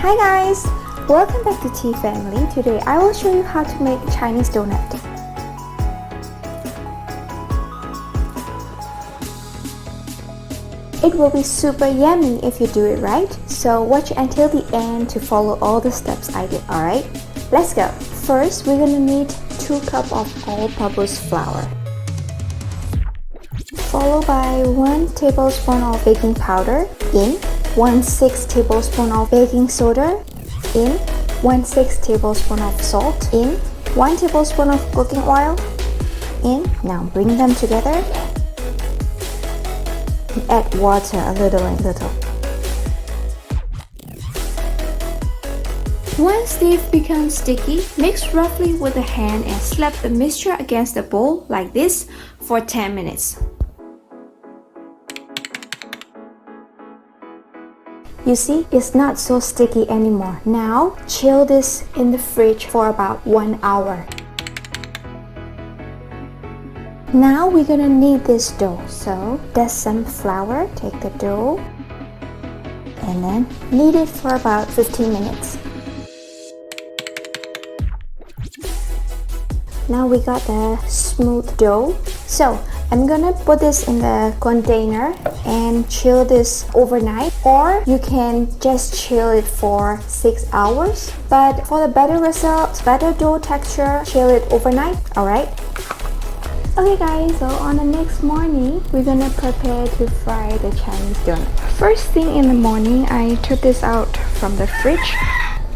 Hi guys! Welcome back to Tea Family. Today I will show you how to make Chinese donut. It will be super yummy if you do it right, so watch until the end to follow all the steps I did, alright? Let's go! First, we're gonna need 2 cups of all-purpose flour, followed by 1 tablespoon of baking powder in, 1/6 tablespoon of baking soda in, 1/6 tablespoon of salt in, 1 tablespoon of cooking oil in. Now bring them together and add water a little and little. Once they've become sticky, mix roughly with a hand and slap the mixture against the bowl like this for 10 minutes. You see, it's not so sticky anymore. Now, chill this in the fridge for about 1 hour. Now we're gonna knead this dough. So, dust some flour, take the dough, and then knead it for about 15 minutes. Now we got the smooth dough. So I'm gonna put this in the container and chill this overnight, or you can just chill it for 6 hours. But for the better results, better dough texture, chill it overnight, alright? Okay guys, so on the next morning, we're gonna prepare to fry the Chinese donut. First thing in the morning, I took this out from the fridge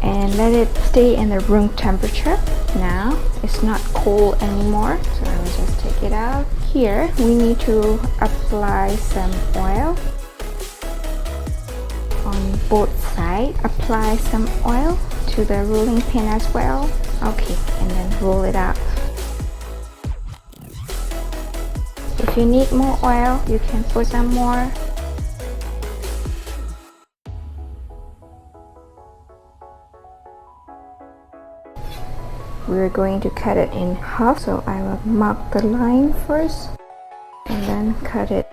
and let it stay in the room temperature. Now it's not cold anymore, so I will just take it out. Here we need to apply some oil on both sides. Apply some oil to the rolling pin as well. Okay, and then roll it out. If you need more oil, you can put some more. We're going to cut it in half, so I will mark the line first and then cut it.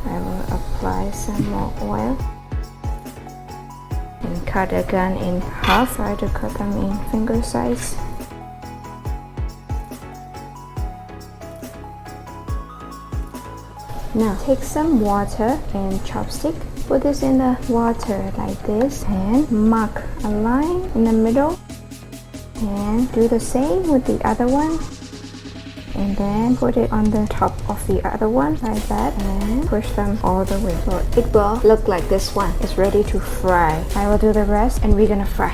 I will apply some more oil and cut again in half. Try to cut them in finger size. Now take some water and chopstick. Put this in the water like this and mark a line in the middle. And do the same with the other one, and then put it on the top of the other one like that, and push them all the way. So it will look like this one. It's ready to fry. I will do the rest and we're gonna fry.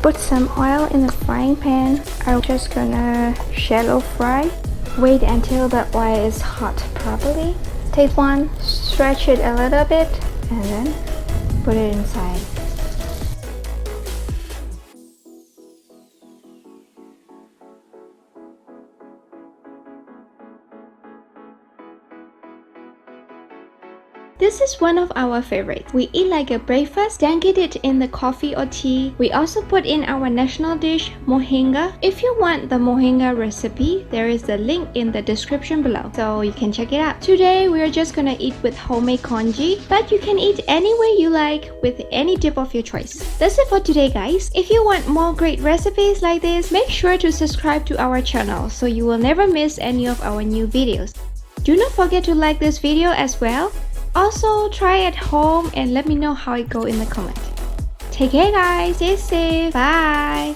Put some oil in the frying pan. I'm just gonna shallow fry. Wait until the oil is hot properly. Take one, stretch it a little bit, and then put it inside. This is one of our favorites. We eat like a breakfast, then get it in the coffee or tea. We also put in our national dish, mohinga. If you want the mohinga recipe, there is the link in the description below, so you can check it out. Today, we are just gonna eat with homemade congee, but you can eat any way you like with any dip of your choice. That's it for today, guys. If you want more great recipes like this, make sure to subscribe to our channel so you will never miss any of our new videos. Do not forget to like this video as well. Also, try at home and let me know how it goes in the comment. Take care guys, stay safe, bye!